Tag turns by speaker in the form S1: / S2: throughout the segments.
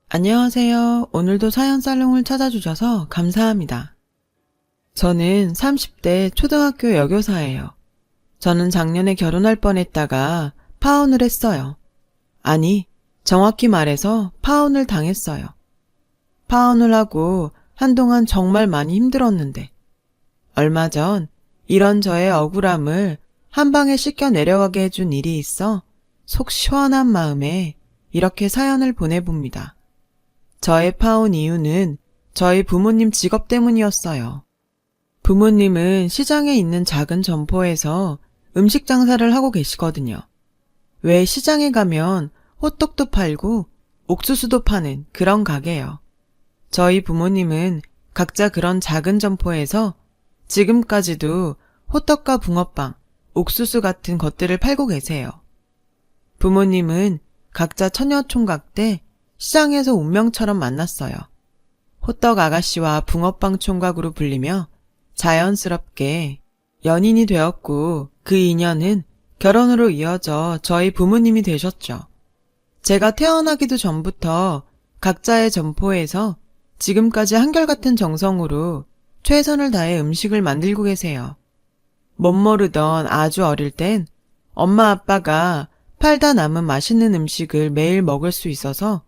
S1: 안녕하세요. 오늘도 사연 살롱을 찾아주셔서 감사합니다. 저는 30대 초등학교 여교사예요. 저는 작년에 결혼할 뻔했다가 파혼을 했어요. 아니, 정확히 말해서 파혼을 당했어요. 파혼을 하고 한동안 정말 많이 힘들었는데 얼마 전 이런 저의 억울함을 한 방에 씻겨 내려가게 해준 일이 있어 속 시원한 마음에 이렇게 사연을 보내봅니다. 저의 파혼 이유는 저희 부모님 직업 때문이었어요. 부모님은 시장에 있는 작은 점포에서 음식 장사를 하고 계시거든요. 왜 시장에 가면 호떡도 팔고 옥수수도 파는 그런 가게요. 저희 부모님은 각자 그런 작은 점포에서 지금까지도 호떡과 붕어빵, 옥수수 같은 것들을 팔고 계세요. 부모님은 각자 처녀총각 때 시장에서 운명처럼 만났어요. 호떡 아가씨와 붕어빵 총각으로 불리며 자연스럽게 연인이 되었고 그 인연은 결혼으로 이어져 저희 부모님이 되셨죠. 제가 태어나기도 전부터 각자의 점포에서 지금까지 한결같은 정성으로 최선을 다해 음식을 만들고 계세요. 멋모르던 아주 어릴 땐 엄마 아빠가 팔다 남은 맛있는 음식을 매일 먹을 수 있어서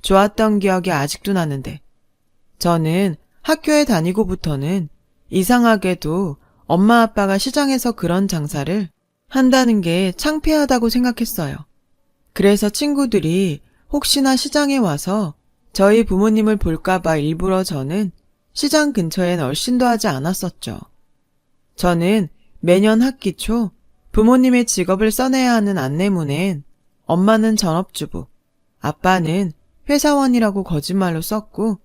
S1: 좋았던 기억이 아직도 나는데 저는 학교에 다니고부터는 이상하게도 엄마 아빠가 시장에서 그런 장사를 한다는 게 창피하다고 생각했어요. 그래서 친구들이 혹시나 시장에 와서 저희 부모님을 볼까봐 일부러 저는 시장 근처엔 얼씬도 하지 않았었죠. 저는 매년 학기 초 부모님의 직업을 써내야 하는 안내문엔 엄마는 전업주부, 아빠는 회사원이라고 거짓말로 썼고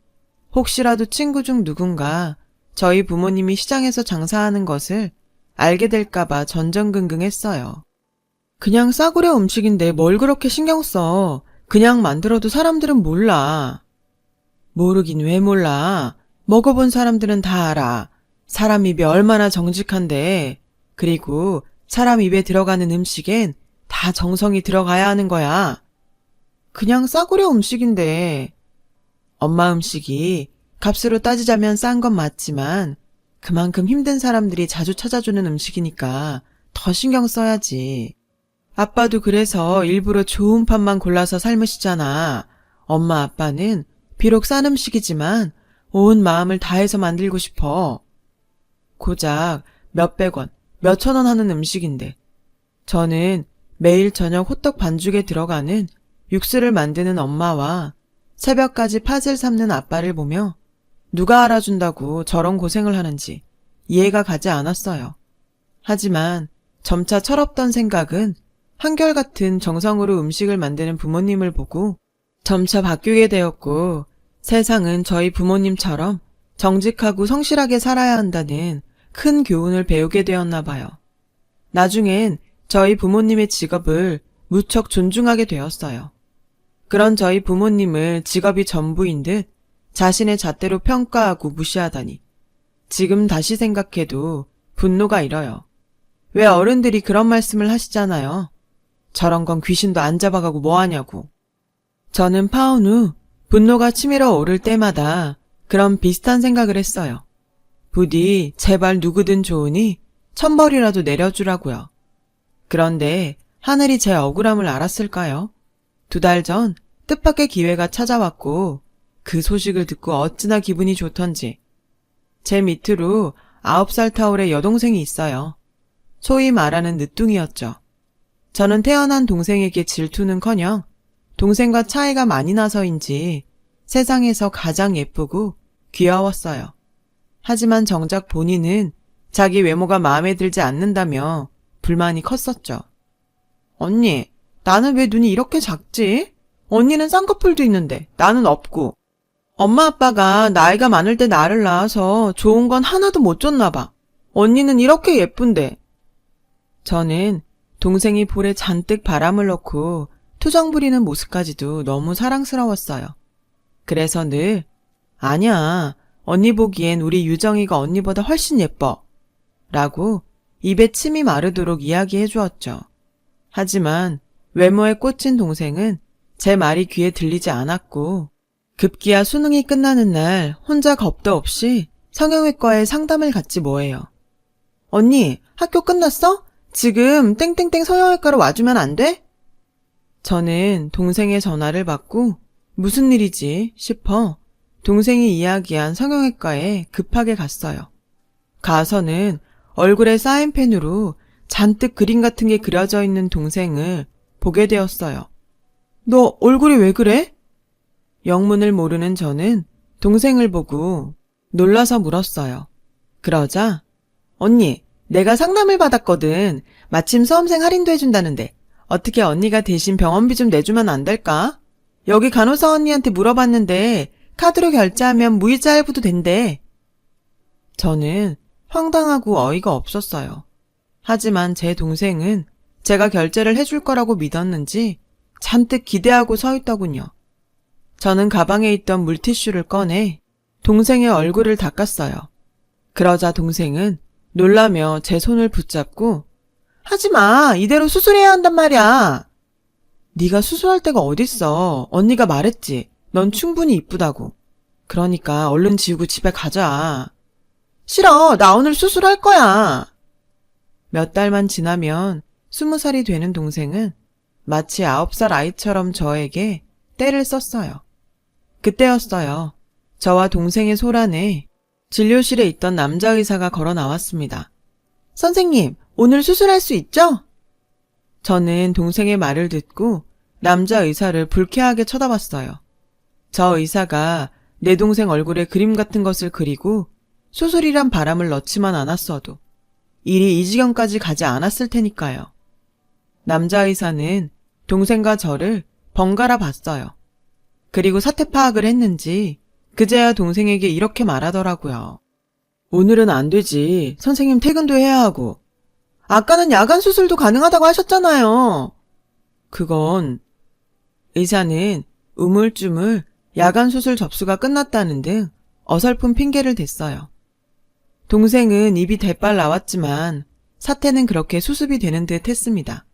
S1: 혹시라도 친구 중 누군가 저희 부모님이 시장에서 장사하는 것을 알게 될까봐 전전긍긍했어요. 그냥 싸구려 음식인데 뭘 그렇게 신경 써. 그냥 만들어도 사람들은 몰라. 모르긴 왜 몰라. 먹어본 사람들은 다 알아. 사람 입에 얼마나 정직한데. 그리고 사람 입에 들어가는 음식엔 다 정성이 들어가야 하는 거야. 그냥 싸구려 음식인데. 엄마 음식이 값으로 따지자면 싼 건 맞지만 그만큼 힘든 사람들이 자주 찾아주는 음식이니까 더 신경 써야지. 아빠도 그래서 일부러 좋은 판만 골라서 삶으시잖아. 엄마 아빠는 비록 싼 음식이지만 온 마음을 다해서 만들고 싶어. 고작 몇백 원, 몇천 원 하는 음식인데 저는 매일 저녁 호떡 반죽에 들어가는 육수를 만드는 엄마와 새벽까지 팥을 삶는 아빠를 보며 누가 알아준다고 저런 고생을 하는지 이해가 가지 않았어요. 하지만 점차 철없던 생각은 한결같은 정성으로 음식을 만드는 부모님을 보고 점차 바뀌게 되었고 세상은 저희 부모님처럼 정직하고 성실하게 살아야 한다는 큰 교훈을 배우게 되었나 봐요. 나중엔 저희 부모님의 직업을 무척 존중하게 되었어요. 그런 저희 부모님을 직업이 전부인 듯 자신의 잣대로 평가하고 무시하다니 지금 다시 생각해도 분노가 일어요. 왜 어른들이 그런 말씀을 하시잖아요. 저런 건 귀신도 안 잡아가고 뭐하냐고. 저는 파혼 후 분노가 치밀어 오를 때마다 그런 비슷한 생각을 했어요. 부디 제발 누구든 좋으니 천벌이라도 내려주라고요. 그런데 하늘이 제 억울함을 알았을까요? 2달 전 뜻밖의 기회가 찾아왔고 그 소식을 듣고 어찌나 기분이 좋던지. 제 밑으로 9살 타울의 여동생이 있어요. 소위 말하는 늦둥이였죠. 저는 태어난 동생에게 질투는커녕 동생과 차이가 많이 나서인지 세상에서 가장 예쁘고 귀여웠어요. 하지만 정작 본인은 자기 외모가 마음에 들지 않는다며 불만이 컸었죠. 언니, 나는 왜 눈이 이렇게 작지? 언니는 쌍꺼풀도 있는데 나는 없고. 엄마 아빠가 나이가 많을 때 나를 낳아서 좋은 건 하나도 못 줬나 봐. 언니는 이렇게 예쁜데. 저는 동생이 볼에 잔뜩 바람을 넣고 투정 부리는 모습까지도 너무 사랑스러웠어요. 그래서 늘 아니야, 언니 보기엔 우리 유정이가 언니보다 훨씬 예뻐 라고 입에 침이 마르도록 이야기해 주었죠. 하지만 외모에 꽂힌 동생은 제 말이 귀에 들리지 않았고 급기야 수능이 끝나는 날 혼자 겁도 없이 성형외과에 상담을 갔지 뭐예요. 언니, 학교 끝났어? 지금 땡땡땡 성형외과로 와주면 안 돼? 저는 동생의 전화를 받고 무슨 일이지 싶어 동생이 이야기한 성형외과에 급하게 갔어요. 가서는 얼굴에 사인펜으로 잔뜩 그림 같은 게 그려져 있는 동생을 보게 되었어요. 너 얼굴이 왜 그래? 영문을 모르는 저는 동생을 보고 놀라서 물었어요. 그러자 언니, 내가 상담을 받았거든. 마침 수험생 할인도 해준다는데 어떻게 언니가 대신 병원비 좀 내주면 안 될까? 여기 간호사 언니한테 물어봤는데 카드로 결제하면 무이자 할부도 된대. 저는 황당하고 어이가 없었어요. 하지만 제 동생은 제가 결제를 해줄 거라고 믿었는지 잔뜩 기대하고 서 있더군요. 저는 가방에 있던 물티슈를 꺼내 동생의 얼굴을 닦았어요. 그러자 동생은 놀라며 제 손을 붙잡고 하지마, 이대로 수술해야 한단 말이야. 네가 수술할 데가 어딨어. 언니가 말했지. 넌 충분히 이쁘다고. 그러니까 얼른 지우고 집에 가자. 싫어, 나 오늘 수술할 거야. 몇 달만 지나면 20살이 되는 동생은 마치 9살 아이처럼 저에게 떼를 썼어요. 그때였어요. 저와 동생의 소란에 진료실에 있던 남자 의사가 걸어 나왔습니다. 선생님, 오늘 수술할 수 있죠? 저는 동생의 말을 듣고 남자 의사를 불쾌하게 쳐다봤어요. 저 의사가 내 동생 얼굴에 그림 같은 것을 그리고 수술이란 바람을 넣지만 않았어도 일이 이 지경까지 가지 않았을 테니까요. 남자 의사는 동생과 저를 번갈아 봤어요. 그리고 사태 파악을 했는지 그제야 동생에게 이렇게 말하더라고요. 오늘은 안 되지. 선생님 퇴근도 해야 하고. 아까는 야간 수술도 가능하다고 하셨잖아요. 그건 의사는 우물쭈물 야간 수술 접수가 끝났다는 등 어설픈 핑계를 댔어요. 동생은 입이 대빨 나왔지만 사태는 그렇게 수습이 되는 듯 했습니다.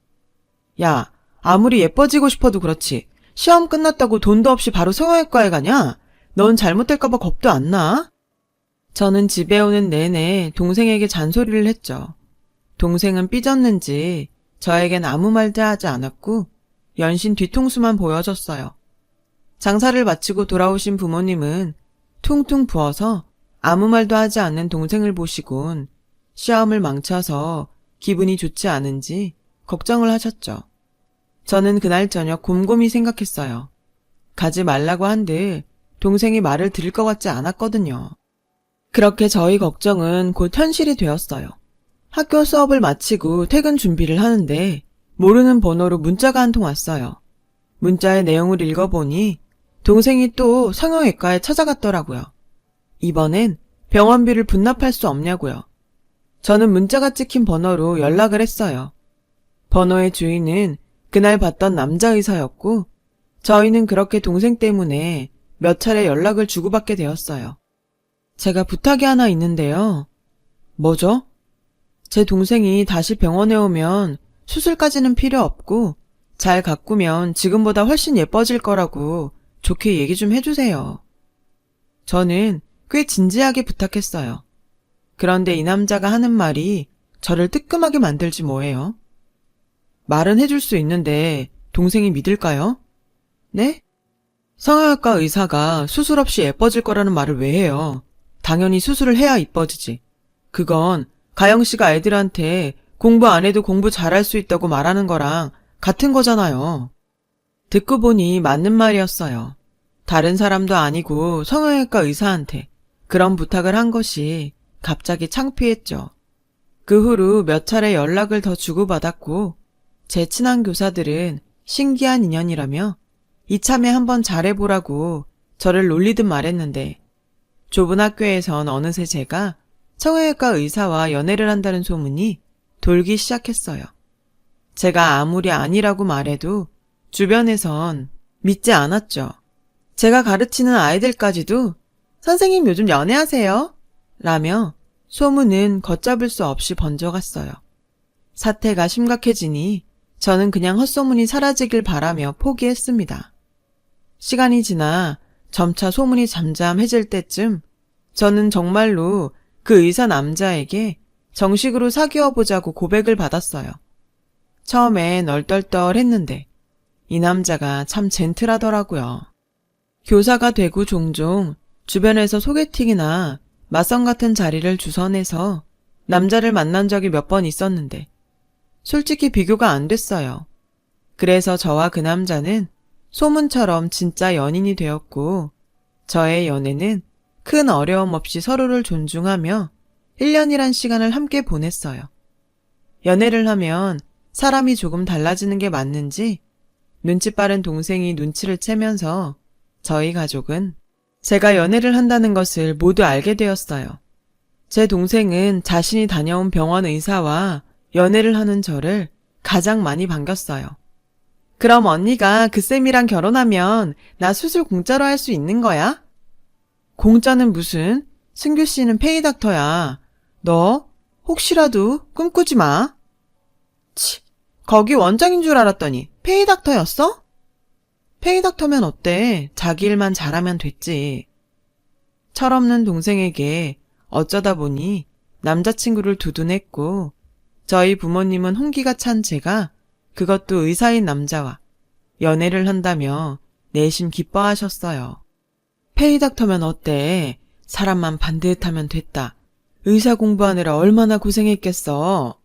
S1: 야, 아무리 예뻐지고 싶어도 그렇지. 시험 끝났다고 돈도 없이 바로 성형외과에 가냐? 넌 잘못될까봐 겁도 안 나? 저는 집에 오는 내내 동생에게 잔소리를 했죠. 동생은 삐졌는지 저에겐 아무 말도 하지 않았고 연신 뒤통수만 보여줬어요. 장사를 마치고 돌아오신 부모님은 퉁퉁 부어서 아무 말도 하지 않는 동생을 보시곤 시험을 망쳐서 기분이 좋지 않은지 걱정을 하셨죠. 저는 그날 저녁 곰곰이 생각했어요. 가지 말라고 한들 동생이 말을 들을 것 같지 않았거든요. 그렇게 저희 걱정은 곧 현실이 되었어요. 학교 수업을 마치고 퇴근 준비를 하는데 모르는 번호로 문자가 한 통 왔어요. 문자의 내용을 읽어보니 동생이 또 성형외과에 찾아갔더라고요. 이번엔 병원비를 분납할 수 없냐고요. 저는 문자가 찍힌 번호로 연락을 했어요. 번호의 주인은 그날 봤던 남자 의사였고 저희는 그렇게 동생 때문에 몇 차례 연락을 주고받게 되었어요. 제가 부탁이 하나 있는데요. 뭐죠? 제 동생이 다시 병원에 오면 수술까지는 필요 없고 잘 가꾸면 지금보다 훨씬 예뻐질 거라고 좋게 얘기 좀 해주세요. 저는 꽤 진지하게 부탁했어요. 그런데 이 남자가 하는 말이 저를 뜨끔하게 만들지 뭐예요. 말은 해줄 수 있는데 동생이 믿을까요? 네? 성형외과 의사가 수술 없이 예뻐질 거라는 말을 왜 해요? 당연히 수술을 해야 이뻐지지. 그건 가영 씨가 애들한테 공부 안 해도 공부 잘할 수 있다고 말하는 거랑 같은 거잖아요. 듣고 보니 맞는 말이었어요. 다른 사람도 아니고 성형외과 의사한테 그런 부탁을 한 것이 갑자기 창피했죠. 그 후로 몇 차례 연락을 더 주고받았고 제 친한 교사들은 신기한 인연이라며 이참에 한번 잘해보라고 저를 놀리듯 말했는데 좁은 학교에선 어느새 제가 성형외과 의사와 연애를 한다는 소문이 돌기 시작했어요. 제가 아무리 아니라고 말해도 주변에선 믿지 않았죠. 제가 가르치는 아이들까지도 선생님 요즘 연애하세요? 라며 소문은 걷잡을 수 없이 번져갔어요. 사태가 심각해지니 저는 그냥 헛소문이 사라지길 바라며 포기했습니다. 시간이 지나 점차 소문이 잠잠해질 때쯤 저는 정말로 그 의사 남자에게 정식으로 사귀어보자고 고백을 받았어요. 처음엔 얼떨떨했는데 이 남자가 참 젠틀하더라고요. 교사가 되고 종종 주변에서 소개팅이나 맞선 같은 자리를 주선해서 남자를 만난 적이 몇 번 있었는데 솔직히 비교가 안 됐어요. 그래서 저와 그 남자는 소문처럼 진짜 연인이 되었고 저의 연애는 큰 어려움 없이 서로를 존중하며 1년이란 시간을 함께 보냈어요. 연애를 하면 사람이 조금 달라지는 게 맞는지 눈치 빠른 동생이 눈치를 채면서 저희 가족은 제가 연애를 한다는 것을 모두 알게 되었어요. 제 동생은 자신이 다녀온 병원 의사와 연애를 하는 저를 가장 많이 반겼어요. 그럼 언니가 그 쌤이랑 결혼하면 나 수술 공짜로 할 수 있는 거야? 공짜는 무슨? 승규 씨는 페이닥터야. 너 혹시라도 꿈꾸지 마. 치, 거기 원장인 줄 알았더니 페이닥터였어? 페이닥터면 어때? 자기 일만 잘하면 됐지. 철없는 동생에게 어쩌다 보니 남자친구를 두둔했고 저희 부모님은 홍기가 찬 제가 그것도 의사인 남자와 연애를 한다며 내심 기뻐하셨어요. 페이닥터면 어때? 사람만 반듯하면 됐다. 의사 공부하느라 얼마나 고생했겠어.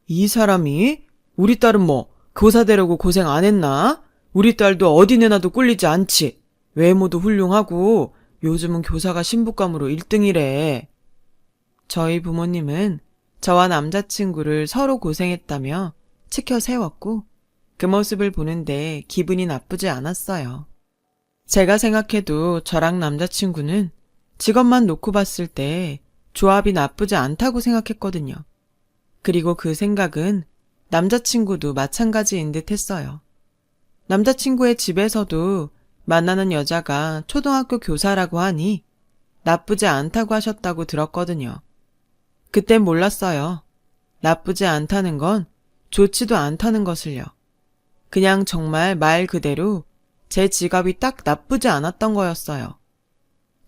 S1: 이 사람이? 우리 딸은 뭐 교사 되려고 고생 안 했나? 우리 딸도 어디 내놔도 꿀리지 않지. 외모도 훌륭하고 요즘은 교사가 신부감으로 1등이래. 저희 부모님은 저와 남자친구를 서로 고생했다며 치켜 세웠고 그 모습을 보는데 기분이 나쁘지 않았어요. 제가 생각해도 저랑 남자친구는 직업만 놓고 봤을 때 조합이 나쁘지 않다고 생각했거든요. 그리고 그 생각은 남자친구도 마찬가지인 듯 했어요. 남자친구의 집에서도 만나는 여자가 초등학교 교사라고 하니 나쁘지 않다고 하셨다고 들었거든요. 그땐 몰랐어요. 나쁘지 않다는 건 좋지도 않다는 것을요. 그냥 정말 말 그대로 제 직업이 딱 나쁘지 않았던 거였어요.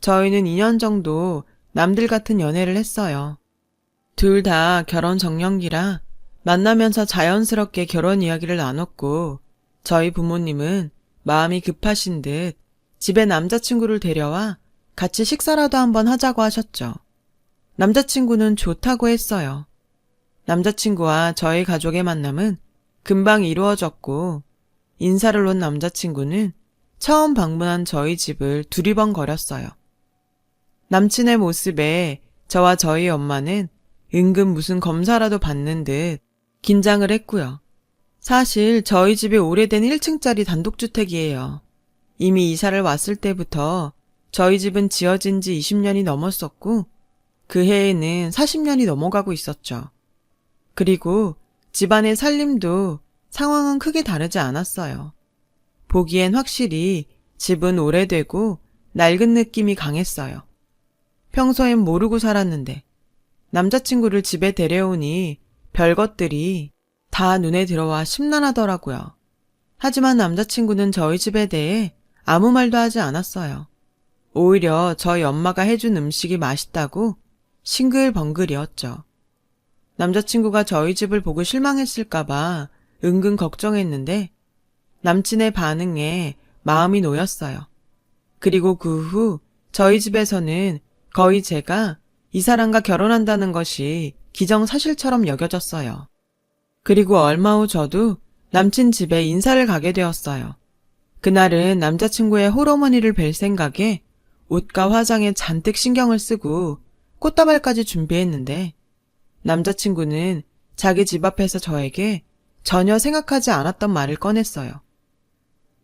S1: 저희는 2년 정도 남들 같은 연애를 했어요. 둘 다 결혼 정년기라 만나면서 자연스럽게 결혼 이야기를 나눴고 저희 부모님은 마음이 급하신 듯 집에 남자친구를 데려와 같이 식사라도 한번 하자고 하셨죠. 남자친구는 좋다고 했어요. 남자친구와 저희 가족의 만남은 금방 이루어졌고 인사를 온 남자친구는 처음 방문한 저희 집을 두리번거렸어요. 남친의 모습에 저와 저희 엄마는 은근 무슨 검사라도 받는 듯 긴장을 했고요. 사실 저희 집이 오래된 1층짜리 단독주택이에요. 이미 이사를 왔을 때부터 저희 집은 지어진 지 20년이 넘었었고 그 해에는 40년이 넘어가고 있었죠. 그리고 집안의 살림도 상황은 크게 다르지 않았어요. 보기엔 확실히 집은 오래되고 낡은 느낌이 강했어요. 평소엔 모르고 살았는데 남자친구를 집에 데려오니 별것들이 다 눈에 들어와 심란하더라고요. 하지만 남자친구는 저희 집에 대해 아무 말도 하지 않았어요. 오히려 저희 엄마가 해준 음식이 맛있다고 싱글벙글이었죠. 남자친구가 저희 집을 보고 실망했을까봐 은근 걱정했는데 남친의 반응에 마음이 놓였어요. 그리고 그 후 저희 집에서는 거의 제가 이 사람과 결혼한다는 것이 기정사실처럼 여겨졌어요. 그리고 얼마 후 저도 남친 집에 인사를 가게 되었어요. 그날은 남자친구의 홀어머니를 뵐 생각에 옷과 화장에 잔뜩 신경을 쓰고 꽃다발까지 준비했는데 남자친구는 자기 집 앞에서 저에게 전혀 생각하지 않았던 말을 꺼냈어요.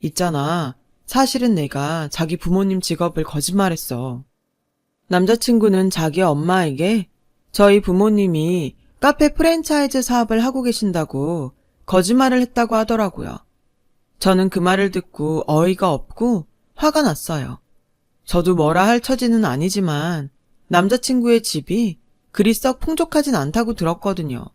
S1: 있잖아, 사실은 내가 자기 부모님 직업을 거짓말했어. 남자친구는 자기 엄마에게 저희 부모님이 카페 프랜차이즈 사업을 하고 계신다고 거짓말을 했다고 하더라고요. 저는 그 말을 듣고 어이가 없고 화가 났어요. 저도 뭐라 할 처지는 아니지만 남자친구의 집이 그리 썩 풍족하진 않다고 들었거든요.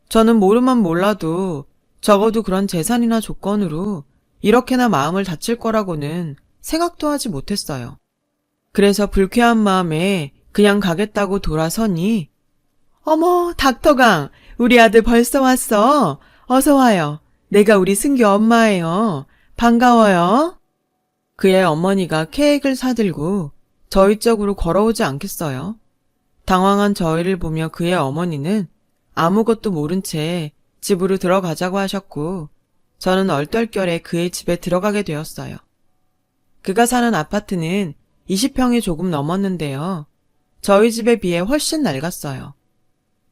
S1: 저는 모르면 몰라도 적어도 그런 재산이나 조건으로 이렇게나 마음을 다칠 거라고는 생각도 하지 못했어요. 그래서 불쾌한 마음에 그냥 가겠다고 돌아서니 어머, 닥터강, 우리 아들 벌써 왔어. 어서 와요. 내가 우리 승규 엄마예요. 반가워요. 그의 어머니가 케이크를 사들고 저희 쪽으로 걸어오지 않겠어요. 당황한 저희를 보며 그의 어머니는 아무것도 모른 채 집으로 들어가자고 하셨고 저는 얼떨결에 그의 집에 들어가게 되었어요. 그가 사는 아파트는 20평이 조금 넘었는데요. 저희 집에 비해 훨씬 낡았어요.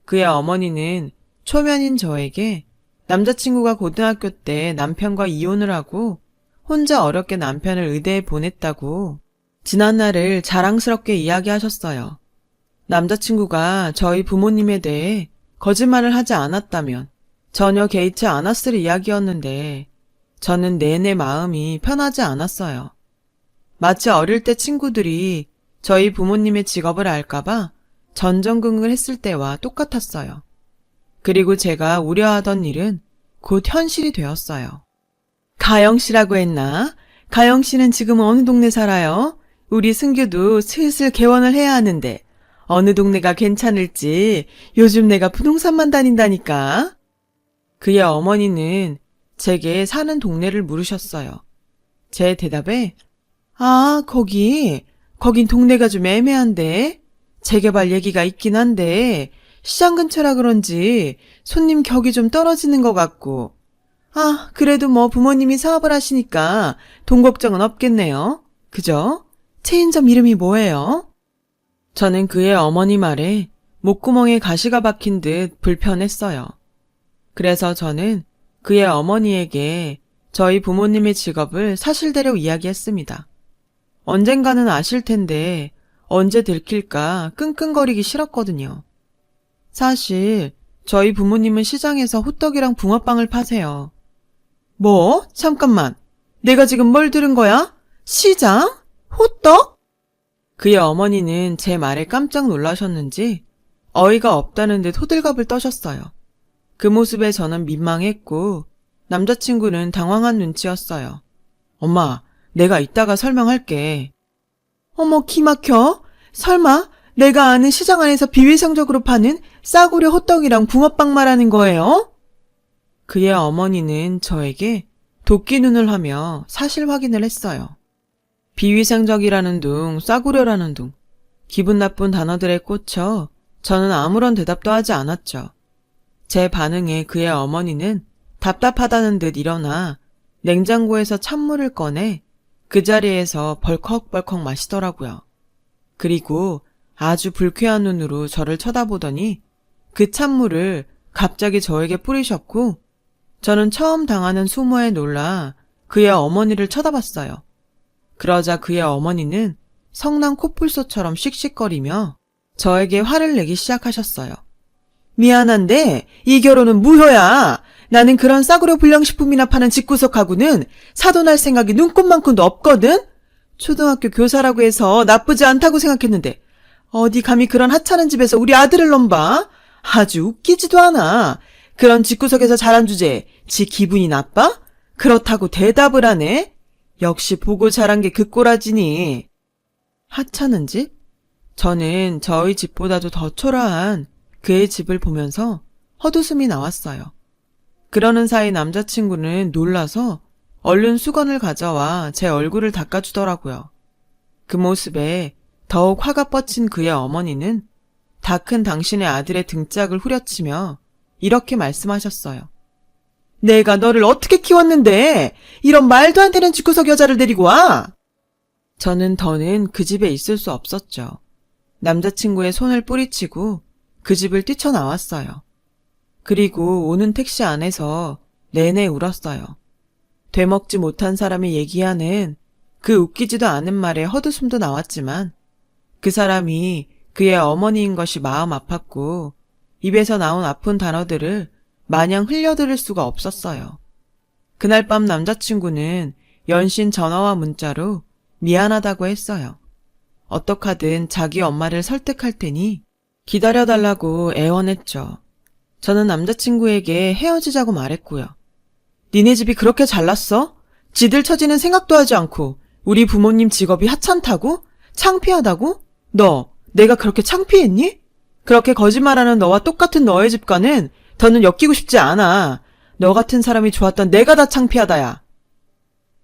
S1: 그의 어머니는 초면인 저에게 남자친구가 고등학교 때 남편과 이혼을 하고 혼자 어렵게 남편을 의대에 보냈다고 지난날을 자랑스럽게 이야기하셨어요. 남자친구가 저희 부모님에 대해 거짓말을 하지 않았다면 전혀 개의치 않았을 이야기였는데 저는 내내 마음이 편하지 않았어요. 마치 어릴 때 친구들이 저희 부모님의 직업을 알까봐 전전긍긍을 했을 때와 똑같았어요. 그리고 제가 우려하던 일은 곧 현실이 되었어요. 가영 씨라고 했나? 가영 씨는 지금 어느 동네 살아요? 우리 승규도 슬슬 개원을 해야 하는데 어느 동네가 괜찮을지 요즘 내가 부동산만 다닌다니까. 그의 어머니는 제게 사는 동네를 물으셨어요. 제 대답에 아, 거긴 동네가 좀 애매한데 재개발 얘기가 있긴 한데 시장 근처라 그런지 손님 격이 좀 떨어지는 것 같고 아, 그래도 뭐 부모님이 사업을 하시니까 돈 걱정은 없겠네요. 그죠? 체인점 이름이 뭐예요? 저는 그의 어머니 말에 목구멍에 가시가 박힌 듯 불편했어요. 그래서 저는 그의 어머니에게 저희 부모님의 직업을 사실대로 이야기했습니다. 언젠가는 아실 텐데 언제 들킬까 끙끙거리기 싫었거든요. 사실 저희 부모님은 시장에서 호떡이랑 붕어빵을 파세요. 뭐? 잠깐만. 내가 지금 뭘 들은 거야? 시장? 호떡? 그의 어머니는 제 말에 깜짝 놀라셨는지 어이가 없다는 듯 호들갑을 떠셨어요. 그 모습에 저는 민망했고 남자친구는 당황한 눈치였어요. 엄마, 내가 이따가 설명할게. 어머, 기막혀? 설마 내가 아는 시장 안에서 비위생적으로 파는 싸구려 호떡이랑 붕어빵 말하는 거예요? 그의 어머니는 저에게 도끼 눈을 하며 사실 확인을 했어요. 비위생적이라는 둥, 싸구려라는 둥, 기분 나쁜 단어들에 꽂혀 저는 아무런 대답도 하지 않았죠. 제 반응에 그의 어머니는 답답하다는 듯 일어나 냉장고에서 찬물을 꺼내 그 자리에서 벌컥벌컥 마시더라고요. 그리고 아주 불쾌한 눈으로 저를 쳐다보더니 그 찬물을 갑자기 저에게 뿌리셨고 저는 처음 당하는 수모에 놀라 그의 어머니를 쳐다봤어요. 그러자 그의 어머니는 성난 코뿔소처럼 씩씩거리며 저에게 화를 내기 시작하셨어요. 미안한데 이 결혼은 무효야. 나는 그런 싸구려 불량식품이나 파는 집구석하고는 사돈할 생각이 눈꼽만큼도 없거든. 초등학교 교사라고 해서 나쁘지 않다고 생각했는데 어디 감히 그런 하찮은 집에서 우리 아들을 넘봐? 아주 웃기지도 않아. 그런 집구석에서 자란 주제에 지 기분이 나빠? 그렇다고 대답을 하네? 역시 보고 자란 게 그 꼬라지니. 하찮은 집? 저는 저희 집보다도 더 초라한 그의 집을 보면서 헛웃음이 나왔어요. 그러는 사이 남자친구는 놀라서 얼른 수건을 가져와 제 얼굴을 닦아주더라고요. 그 모습에 더욱 화가 뻗친 그의 어머니는 다 큰 당신의 아들의 등짝을 후려치며 이렇게 말씀하셨어요. 내가 너를 어떻게 키웠는데 이런 말도 안 되는 집구석 여자를 데리고 와? 저는 더는 그 집에 있을 수 없었죠. 남자친구의 손을 뿌리치고 그 집을 뛰쳐나왔어요. 그리고 오는 택시 안에서 내내 울었어요. 되먹지 못한 사람이 얘기하는 그 웃기지도 않은 말에 헛웃음도 나왔지만 그 사람이 그의 어머니인 것이 마음 아팠고 입에서 나온 아픈 단어들을 마냥 흘려들을 수가 없었어요. 그날 밤 남자친구는 연신 전화와 문자로 미안하다고 했어요. 어떡하든 자기 엄마를 설득할 테니 기다려달라고 애원했죠. 저는 남자친구에게 헤어지자고 말했고요. 니네 집이 그렇게 잘났어? 지들 처지는 생각도 하지 않고 우리 부모님 직업이 하찮다고? 창피하다고? 너, 내가 그렇게 창피했니? 그렇게 거짓말하는 너와 똑같은 너의 집과는 더는 엮이고 싶지 않아. 너 같은 사람이 좋았던 내가 다 창피하다야.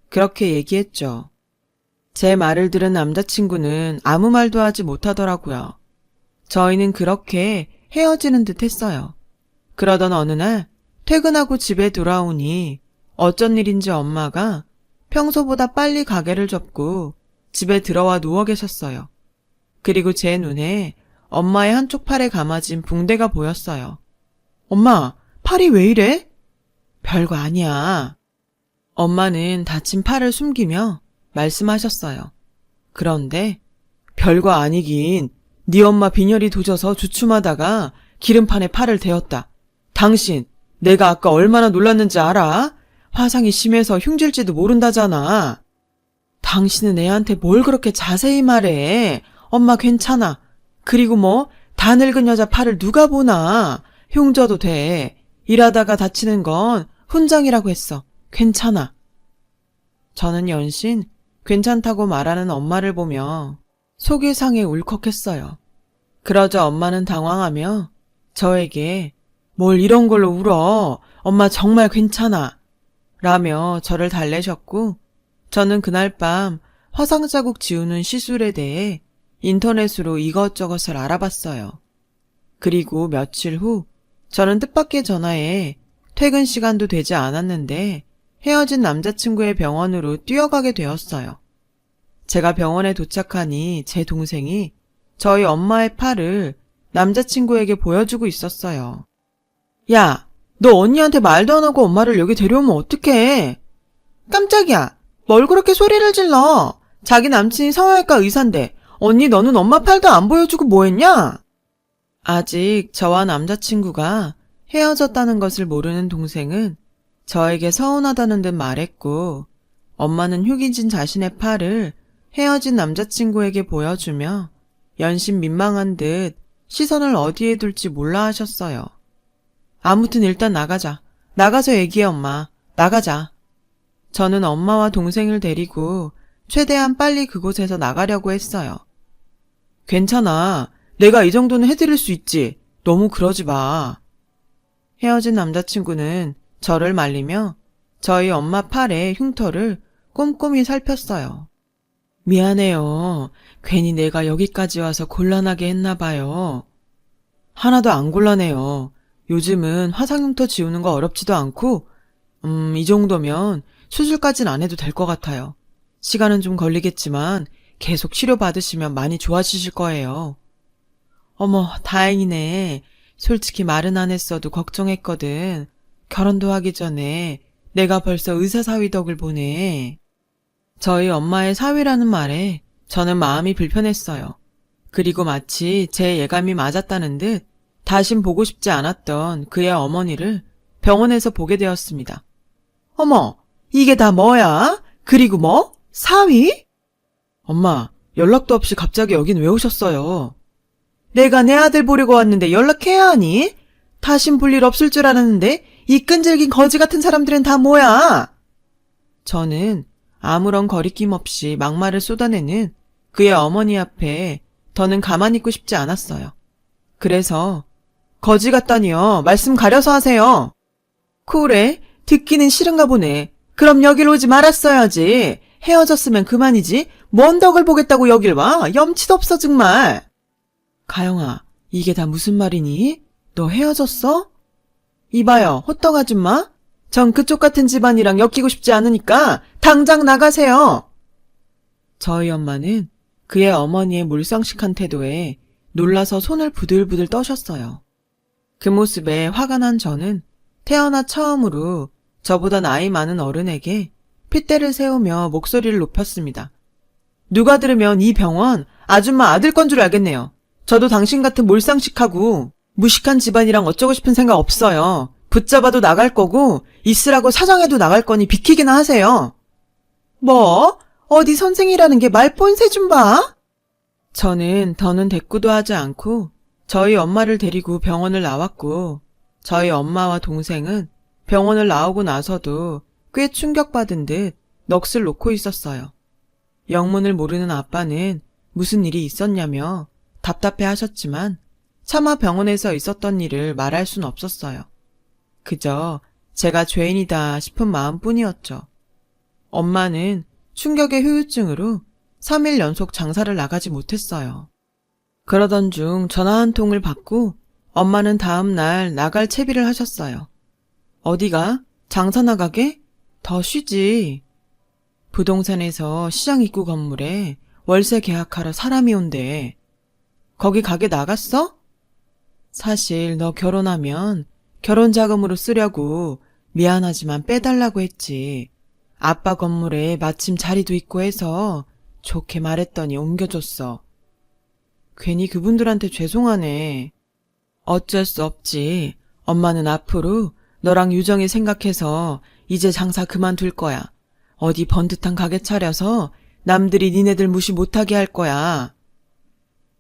S1: 그렇게 얘기했죠. 제 말을 들은 남자친구는 아무 말도 하지 못하더라고요. 저희는 그렇게 헤어지는 듯 했어요. 그러던 어느 날 퇴근하고 집에 돌아오니 어쩐 일인지 엄마가 평소보다 빨리 가게를 접고 집에 들어와 누워 계셨어요. 그리고 제 눈에 엄마의 한쪽 팔에 감아진 붕대가 보였어요. 엄마, 팔이 왜 이래? 별거 아니야. 엄마는 다친 팔을 숨기며 말씀하셨어요. 그런데 별거 아니긴 네 엄마 빈혈이 도져서 주춤하다가 기름판에 팔을 대었다. 당신, 내가 아까 얼마나 놀랐는지 알아? 화상이 심해서 흉질지도 모른다잖아. 당신은 애한테 뭘 그렇게 자세히 말해. 엄마 괜찮아. 그리고 뭐 다 늙은 여자 팔을 누가 보나. 흉져도 돼. 일하다가 다치는 건 훈장이라고 했어. 괜찮아. 저는 연신 괜찮다고 말하는 엄마를 보며 속이 상해 울컥했어요. 그러자 엄마는 당황하며 저에게 뭘 이런 걸로 울어. 엄마 정말 괜찮아. 라며 저를 달래셨고 저는 그날 밤 화상 자국 지우는 시술에 대해 인터넷으로 이것저것을 알아봤어요. 그리고 며칠 후 저는 뜻밖의 전화에 퇴근 시간도 되지 않았는데 헤어진 남자친구의 병원으로 뛰어가게 되었어요. 제가 병원에 도착하니 제 동생이 저희 엄마의 팔을 남자친구에게 보여주고 있었어요. 야, 너 언니한테 말도 안 하고 엄마를 여기 데려오면 어떡해? 깜짝이야. 뭘 그렇게 소리를 질러? 자기 남친이 성형외과 의사인데 언니 너는 엄마 팔도 안 보여주고 뭐했냐? 아직 저와 남자친구가 헤어졌다는 것을 모르는 동생은 저에게 서운하다는 듯 말했고 엄마는 휴기진 자신의 팔을 헤어진 남자친구에게 보여주며 연신 민망한 듯 시선을 어디에 둘지 몰라 하셨어요. 아무튼 일단 나가자. 나가서 얘기해 엄마. 나가자. 저는 엄마와 동생을 데리고 최대한 빨리 그곳에서 나가려고 했어요. 괜찮아. 내가 이 정도는 해드릴 수 있지. 너무 그러지 마. 헤어진 남자친구는 저를 말리며 저희 엄마 팔의 흉터를 꼼꼼히 살폈어요. 미안해요. 괜히 내가 여기까지 와서 곤란하게 했나 봐요. 하나도 안 곤란해요. 요즘은 화상흉터 지우는 거 어렵지도 않고 이 정도면 수술까진 안 해도 될 것 같아요. 시간은 좀 걸리겠지만 계속 치료받으시면 많이 좋아지실 거예요. 어머, 다행이네. 솔직히 말은 안 했어도 걱정했거든. 결혼도 하기 전에 내가 벌써 의사 사위 덕을 보네. 저희 엄마의 사위라는 말에 저는 마음이 불편했어요. 그리고 마치 제 예감이 맞았다는 듯 다신 보고 싶지 않았던 그의 어머니를 병원에서 보게 되었습니다. 어머, 이게 다 뭐야? 그리고 뭐? 사위? 엄마, 연락도 없이 갑자기 여긴 왜 오셨어요? 내가 내 아들 보려고 왔는데 연락해야 하니? 다신 볼 일 없을 줄 알았는데 이 끈질긴 거지 같은 사람들은 다 뭐야? 저는 아무런 거리낌 없이 막말을 쏟아내는 그의 어머니 앞에 더는 가만히 있고 싶지 않았어요. 그래서 거지 같다니요. 말씀 가려서 하세요. 그래? 듣기는 싫은가 보네. 그럼 여길 오지 말았어야지. 헤어졌으면 그만이지. 뭔 덕을 보겠다고 여길 와? 염치도 없어 정말. 가영아, 이게 다 무슨 말이니? 너 헤어졌어? 이봐요, 호떡 아줌마. 전 그쪽 같은 집안이랑 엮이고 싶지 않으니까 당장 나가세요. 저희 엄마는 그의 어머니의 몰상식한 태도에 놀라서 손을 부들부들 떠셨어요. 그 모습에 화가 난 저는 태어나 처음으로 저보다 나이 많은 어른에게 핏대를 세우며 목소리를 높였습니다. 누가 들으면 이 병원 아줌마 아들 건 줄 알겠네요. 저도 당신 같은 몰상식하고 무식한 집안이랑 어쩌고 싶은 생각 없어요. 붙잡아도 나갈 거고 있으라고 사정해도 나갈 거니 비키기나 하세요. 뭐? 어디 선생이라는 게 말본새 좀 봐? 저는 더는 대꾸도 하지 않고 저희 엄마를 데리고 병원을 나왔고 저희 엄마와 동생은 병원을 나오고 나서도 꽤 충격받은 듯 넋을 놓고 있었어요. 영문을 모르는 아빠는 무슨 일이 있었냐며 답답해 하셨지만 차마 병원에서 있었던 일을 말할 순 없었어요. 그저 제가 죄인이다 싶은 마음뿐이었죠. 엄마는 충격의 후유증으로 3일 연속 장사를 나가지 못했어요. 그러던 중 전화 한 통을 받고 엄마는 다음 날 나갈 채비를 하셨어요. 어디가? 장사 나가게? 더 쉬지. 부동산에서 시장 입구 건물에 월세 계약하러 사람이 온대. 거기 가게 나갔어? 사실 너 결혼하면 결혼 자금으로 쓰려고 미안하지만 빼달라고 했지. 아빠 건물에 마침 자리도 있고 해서 좋게 말했더니 옮겨줬어. 괜히 그분들한테 죄송하네. 어쩔 수 없지. 엄마는 앞으로 너랑 유정이 생각해서 이제 장사 그만둘 거야. 어디 번듯한 가게 차려서 남들이 니네들 무시 못하게 할 거야.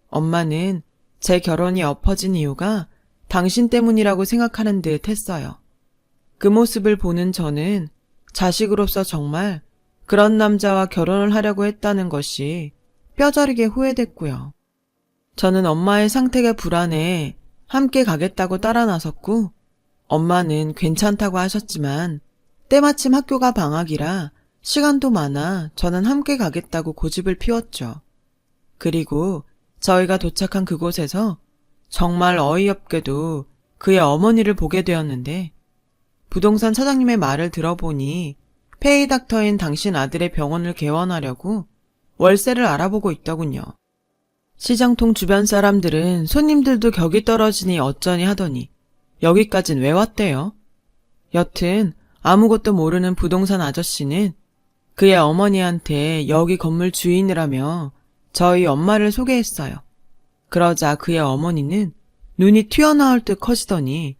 S1: 엄마는 제 결혼이 엎어진 이유가 당신 때문이라고 생각하는 듯 했어요. 그 모습을 보는 저는 자식으로서 정말 그런 남자와 결혼을 하려고 했다는 것이 뼈저리게 후회됐고요. 저는 엄마의 상태가 불안해 함께 가겠다고 따라 나섰고 엄마는 괜찮다고 하셨지만 때마침 학교가 방학이라 시간도 많아 저는 함께 가겠다고 고집을 피웠죠. 그리고 저희가 도착한 그곳에서 정말 어이없게도 그의 어머니를 보게 되었는데 부동산 사장님의 말을 들어보니 페이닥터인 당신 아들의 병원을 개원하려고 월세를 알아보고 있더군요. 시장통 주변 사람들은 손님들도 격이 떨어지니 어쩌니 하더니 여기까진 왜 왔대요? 여튼 아무것도 모르는 부동산 아저씨는 그의 어머니한테 여기 건물 주인이라며 저희 엄마를 소개했어요. 그러자 그의 어머니는 눈이 튀어나올 듯 커지더니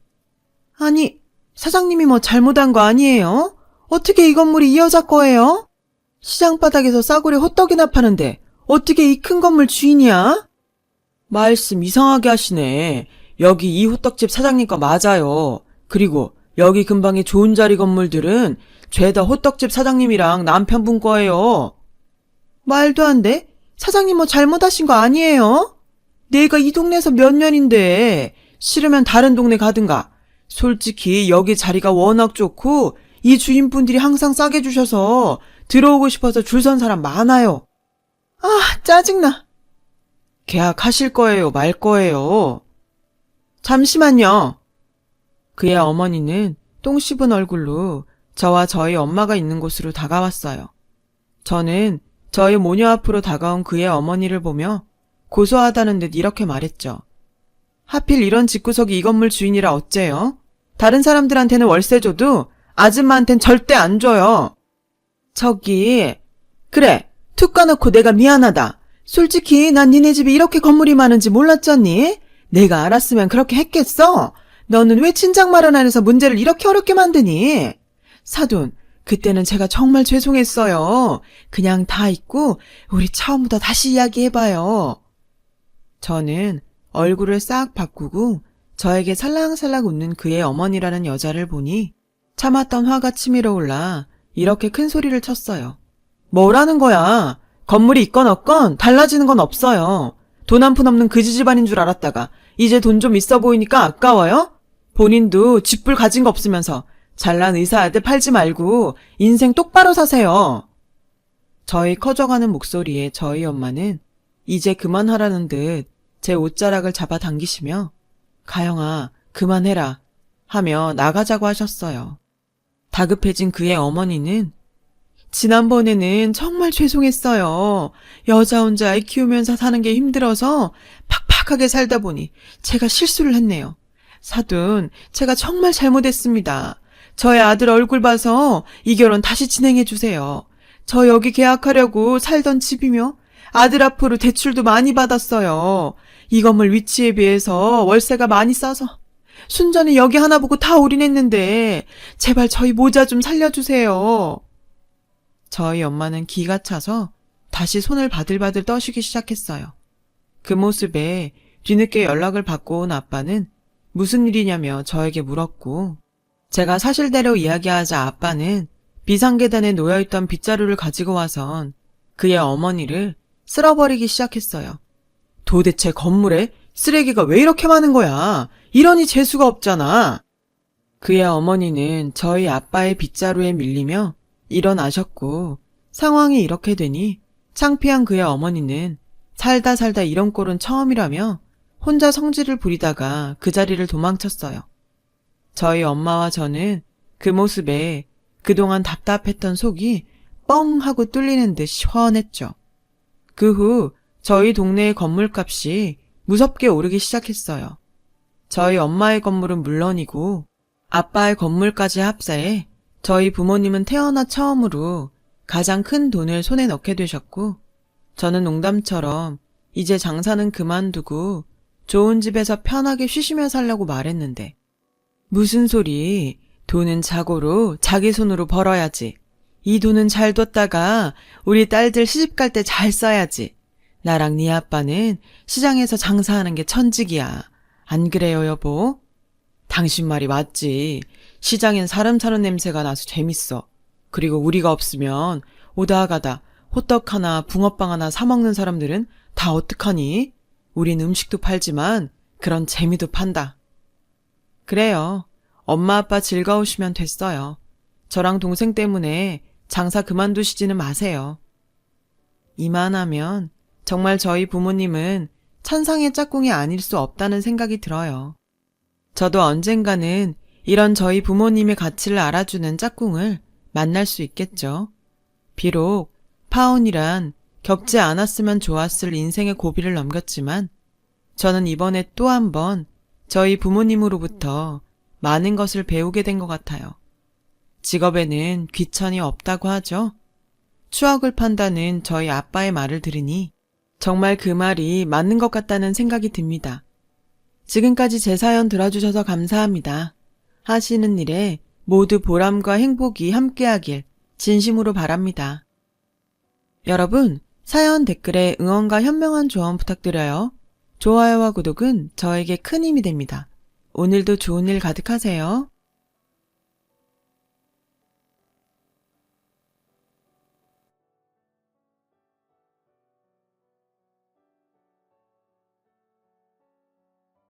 S1: 아니, 사장님이 뭐 잘못한 거 아니에요? 어떻게 이 건물이 이 여자 거예요? 시장 바닥에서 싸구려 호떡이나 파는데 어떻게 이 큰 건물 주인이야? 말씀 이상하게 하시네. 여기 이 호떡집 사장님 거 맞아요. 그리고 여기 근방의 좋은 자리 건물들은 죄다 호떡집 사장님이랑 남편분 거예요. 말도 안 돼. 사장님 뭐 잘못하신 거 아니에요? 내가 이 동네에서 몇 년인데 싫으면 다른 동네 가든가. 솔직히 여기 자리가 워낙 좋고 이 주인분들이 항상 싸게 주셔서 들어오고 싶어서 줄 선 사람 많아요. 아, 짜증나. 계약하실 거예요, 말 거예요? 잠시만요. 그의 어머니는 똥 씹은 얼굴로 저와 저희 엄마가 있는 곳으로 다가왔어요. 저는 저희 모녀 앞으로 다가온 그의 어머니를 보며 고소하다는 듯 이렇게 말했죠. 하필 이런 집구석이 이 건물 주인이라 어째요? 다른 사람들한테는 월세 줘도 아줌마한텐 절대 안 줘요. 저기, 그래, 툭 까놓고 내가 미안하다. 솔직히 난 니네 집에 이렇게 건물이 많은지 몰랐잖니? 내가 알았으면 그렇게 했겠어? 너는 왜 친장 마련 안에서 문제를 이렇게 어렵게 만드니? 사돈, 그때는 제가 정말 죄송했어요. 그냥 다 잊고 우리 처음부터 다시 이야기해봐요. 저는 얼굴을 싹 바꾸고 저에게 살랑살랑 웃는 그의 어머니라는 여자를 보니 참았던 화가 치밀어 올라 이렇게 큰 소리를 쳤어요. 뭐라는 거야? 건물이 있건 없건 달라지는 건 없어요. 돈 한 푼 없는 그지 집안인 줄 알았다가 이제 돈 좀 있어 보이니까 아까워요? 본인도 집불 가진 거 없으면서 잘난 의사 아들 팔지 말고 인생 똑바로 사세요. 저희 커져가는 목소리에 저희 엄마는 이제 그만하라는 듯 제 옷자락을 잡아당기시며 가영아 그만해라 하며 나가자고 하셨어요. 다급해진 그의 어머니는 지난번에는 정말 죄송했어요. 여자 혼자 아이 키우면서 사는 게 힘들어서 팍팍하게 살다 보니 제가 실수를 했네요. 사돈, 제가 정말 잘못했습니다. 저의 아들 얼굴 봐서 이 결혼 다시 진행해 주세요. 저 여기 계약하려고 살던 집이며 아들 앞으로 대출도 많이 받았어요. 이 건물 위치에 비해서 월세가 많이 싸서 순전히 여기 하나 보고 다 올인했는데 제발 저희 모자 좀 살려주세요. 저희 엄마는 기가 차서 다시 손을 바들바들 떠시기 시작했어요. 그 모습에 뒤늦게 연락을 받고 온 아빠는 무슨 일이냐며 저에게 물었고 제가 사실대로 이야기하자 아빠는 비상계단에 놓여있던 빗자루를 가지고 와선 그의 어머니를 쓸어버리기 시작했어요. 도대체 건물에 쓰레기가 왜 이렇게 많은 거야? 이러니 재수가 없잖아. 그의 어머니는 저희 아빠의 빗자루에 밀리며 일어나셨고, 상황이 이렇게 되니 창피한 그의 어머니는 살다 살다 이런 꼴은 처음이라며 혼자 성질을 부리다가 그 자리를 도망쳤어요. 저희 엄마와 저는 그 모습에 그동안 답답했던 속이 뻥 하고 뚫리는 듯 시원했죠. 그 후 저희 동네의 건물값이 무섭게 오르기 시작했어요. 저희 엄마의 건물은 물론이고 아빠의 건물까지 합세해 저희 부모님은 태어나 처음으로 가장 큰 돈을 손에 넣게 되셨고, 저는 농담처럼 이제 장사는 그만두고 좋은 집에서 편하게 쉬시며 살려고 말했는데, 무슨 소리, 돈은 자고로 자기 손으로 벌어야지. 이 돈은 잘 뒀다가 우리 딸들 시집갈 때 잘 써야지. 나랑 네 아빠는 시장에서 장사하는 게 천직이야. 안 그래요, 여보? 당신 말이 맞지. 시장엔 사람 사는 냄새가 나서 재밌어. 그리고 우리가 없으면 오다 가다 호떡 하나 붕어빵 하나 사 먹는 사람들은 다 어떡하니? 우린 음식도 팔지만 그런 재미도 판다. 그래요. 엄마 아빠 즐거우시면 됐어요. 저랑 동생 때문에 장사 그만두시지는 마세요. 이만하면 정말 저희 부모님은 천상의 짝꿍이 아닐 수 없다는 생각이 들어요. 저도 언젠가는 이런 저희 부모님의 가치를 알아주는 짝꿍을 만날 수 있겠죠. 비록 파혼이란 겪지 않았으면 좋았을 인생의 고비를 넘겼지만 저는 이번에 또 한 번 저희 부모님으로부터 많은 것을 배우게 된 것 같아요. 직업에는 귀천이 없다고 하죠. 추억을 판다는 저희 아빠의 말을 들으니 정말 그 말이 맞는 것 같다는 생각이 듭니다. 지금까지 제 사연 들어주셔서 감사합니다. 하시는 일에 모두 보람과 행복이 함께하길 진심으로 바랍니다. 여러분, 사연 댓글에 응원과 현명한 조언 부탁드려요. 좋아요와 구독은 저에게 큰 힘이 됩니다. 오늘도 좋은 일 가득하세요.